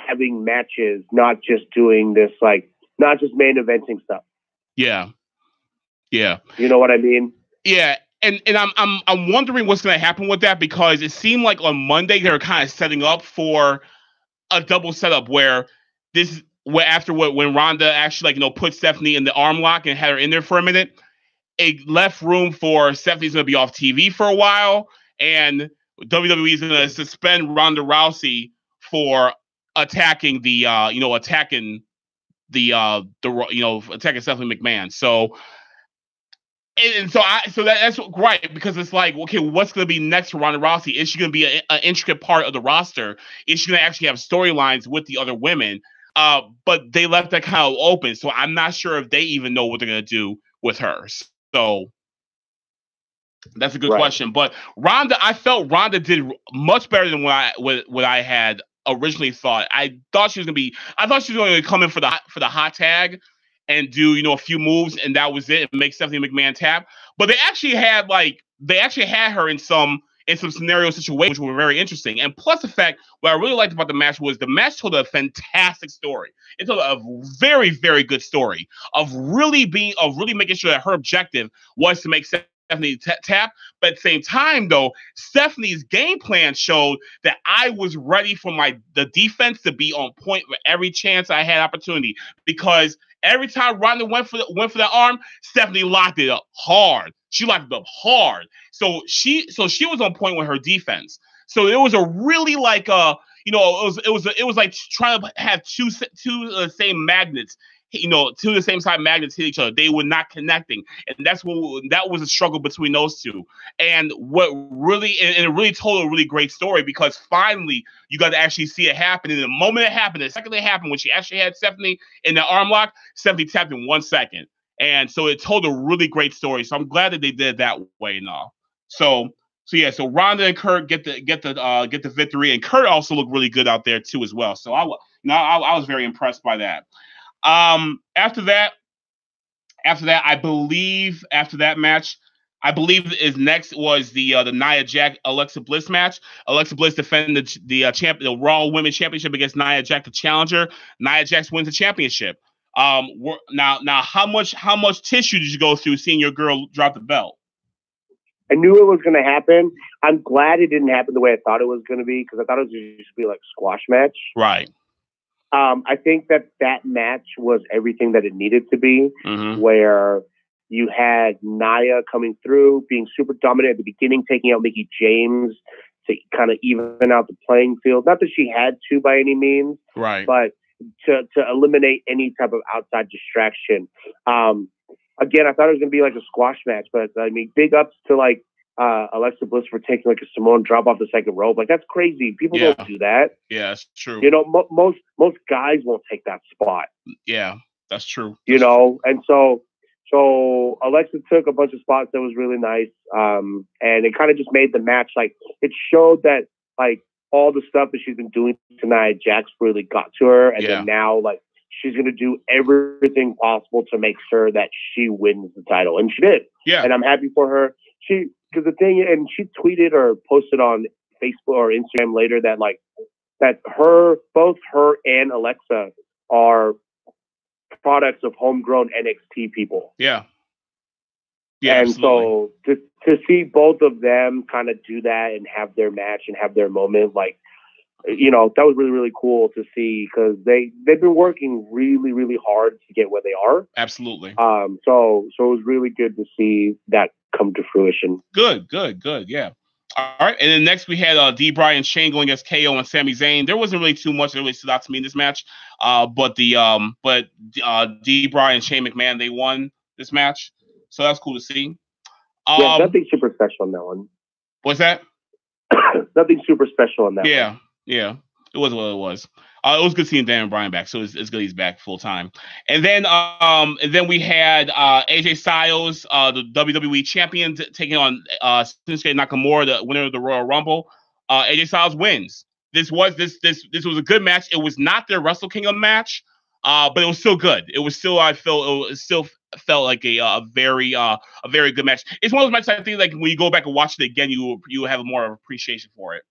having matches, not just doing this not just main eventing stuff. Yeah. You know what I mean? Yeah. And I'm wondering what's going to happen with that, because it seemed like on Monday they were kind of setting up for a double setup when Ronda actually put Stephanie in the arm lock and had her in there for a minute. It left room for Stephanie's going to be off TV for a while, and WWE is going to suspend Ronda Rousey for attacking attacking Stephanie McMahon. So that's right, because it's like, okay, what's going to be next for Ronda Rousey? Is she going to be an intricate part of the roster? Is she going to actually have storylines with the other women? But they left that kind of open, so I'm not sure if they even know what they're going to do with her. So that's a good question. But I felt Ronda did much better than what I had originally thought. I thought she was going to come in for the hot tag and do a few moves, and that was it, and make Stephanie McMahon tap. But they actually had her in some scenario situations which were very interesting. And plus the fact, what I really liked about the match was the match told a fantastic story. It told a very, very good story of really making sure that her objective was to make Stephanie tap. But at the same time, though, Stephanie's game plan showed that I was ready for the defense to be on point with every chance I had opportunity, because every time Ronda went for the arm, Stephanie locked it up hard. She locked it up hard. So she was on point with her defense. So it was a really it was like trying to have two of the same magnets, two of the same side magnets hit each other. They were not connecting, and that was a struggle between those two. And it really told a really great story, because finally you got to actually see it happen. And the moment it happened, the second it happened, when she actually had Stephanie in the arm lock, Stephanie tapped in 1 second. And so it told a really great story. So I'm glad that they did it that way now. So Ronda and Kurt get the victory, and Kurt also looked really good out there too as well. So I was very impressed by that. After that, I believe after that match, is next was the Nia Jax Alexa Bliss match. Alexa Bliss defended the Raw Women's Championship against Nia Jax, the challenger. Nia Jax wins the championship. Now, how much tissue did you go through seeing your girl drop the belt? I knew it was going to happen. I'm glad it didn't happen the way I thought it was going to be, because I thought it was just be like a squash match. Right. I think that match was everything that it needed to be, where you had Nia coming through, being super dominant at the beginning, taking out Mickie James to kind of even out the playing field. Not that she had to by any means, right? But to eliminate any type of outside distraction. Again, I thought it was going to be like a squash match, but I mean, big ups to Alexa Bliss for taking like a Samoan drop off the second rope. Like, that's crazy. People don't do that. Yeah, that's true. Most guys won't take that spot. Yeah, that's true. And so Alexa took a bunch of spots that was really nice. And it kind of just made the match, it showed that all the stuff that she's been doing tonight, Jax really got to her. And then now she's going to do everything possible to make sure that she wins the title. And she did. Yeah. And I'm happy for her. She tweeted or posted on Facebook or Instagram later that both her and Alexa are products of homegrown NXT people. Yeah. Yeah. And absolutely. so to see both of them kind of do that and have their match and have their moment, that was really, really cool to see, because they've been working really, really hard to get where they are. Absolutely. So it was really good to see that come to fruition. Good. Yeah. All right. And then next we had D. Bryan Shane going against KO and Sami Zayn. There wasn't really too much that really stood out to me in this match. But D. Bryan, Shane McMahon, they won this match. So that's cool to see. Nothing super special on that one. What's that? Nothing super special on that one. Yeah. It was what it was. It was good seeing Daniel Bryan back, so it's good he's back full time. And then we had AJ Styles, the WWE champion, taking on Shinsuke Nakamura, the winner of the Royal Rumble. AJ Styles wins. This was a good match. It was not their Wrestle Kingdom match, but it was still good. It was still, I feel, it was still felt like a very good match. It's one of those matches I think like when you go back and watch it again, you have more appreciation for it.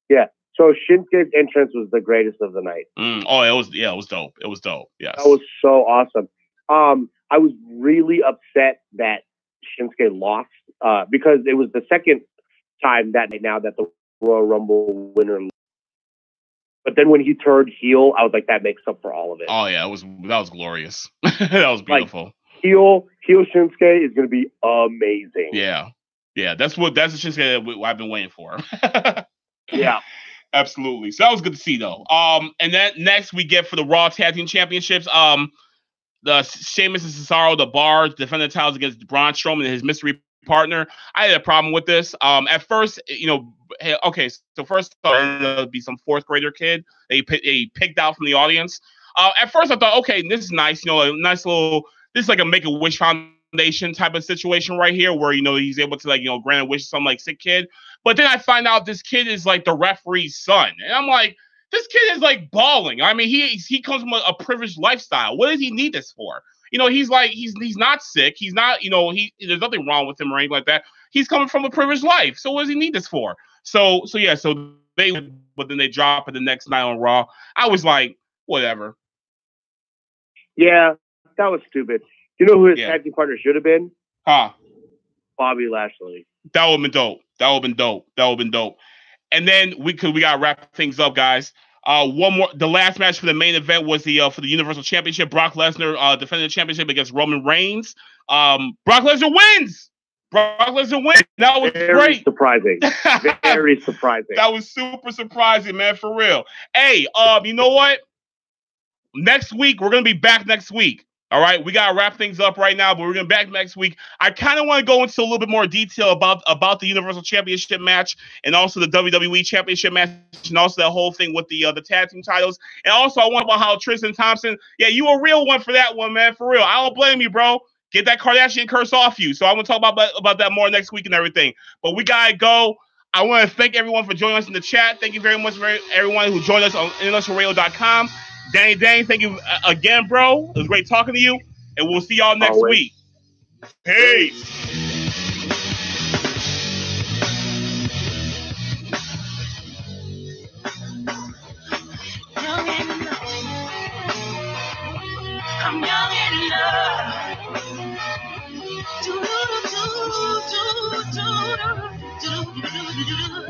Yeah. So Shinsuke's entrance was the greatest of the night. Oh, it was dope. It was dope. Yes. That was so awesome. I was really upset that Shinsuke lost because it was the second time that night now that the Royal Rumble winner. But then when he turned heel, I was like, that makes up for all of it. Oh yeah, that was glorious. That was beautiful. Like, heel Shinsuke is going to be amazing. Yeah. That's the Shinsuke that I've been waiting for. Yeah. Absolutely. So that was good to see though. And then next we get for the Raw Tag Team Championships. The Sheamus and Cesaro, the Bar, defending the titles against Braun Strowman and his mystery partner. I had a problem with this. At first, so first I thought it would be some fourth grader kid they picked out from the audience. At first I thought, okay, this is nice, a nice little, this is like a Make-A-Wish Foundation type of situation right here where, he's able to grant a wish to some like sick kid. But then I find out this kid is like the referee's son. And I'm like, this kid is like balling. I mean, he comes from a privileged lifestyle. What does he need this for? He's not sick. He's not, there's nothing wrong with him or anything like that. He's coming from a privileged life. So what does he need this for? So but then they drop it the next night on Raw. I was like, whatever. Yeah, that was stupid. You know who his tag team partner should have been? Bobby Lashley. That would have been dope. And then we gotta wrap things up, guys. One more. The last match for the main event was for the Universal Championship. Brock Lesnar defending the championship against Roman Reigns. Brock Lesnar wins. That was great. Surprising. Very surprising. That was super surprising, man. For real. Hey, you know what? Next week we're gonna be back next week. All right, we gotta wrap things up right now, but we're gonna be back next week. I kind of want to go into a little bit more detail about the Universal Championship match and also the WWE Championship match and also that whole thing with the tag team titles. And also I want to about how Tristan Thompson, yeah, you a real one for that one, man, for real. I don't blame you, bro. Get that Kardashian curse off you. So I want to talk about that more next week and everything. But we gotta go. I want to thank everyone for joining us in the chat. Thank you very much for everyone who joined us on IntellectualRadio.com. Danny Dang, thank you again, bro. It was great talking to you, and we'll see y'all next week. Peace. I'm young and in love.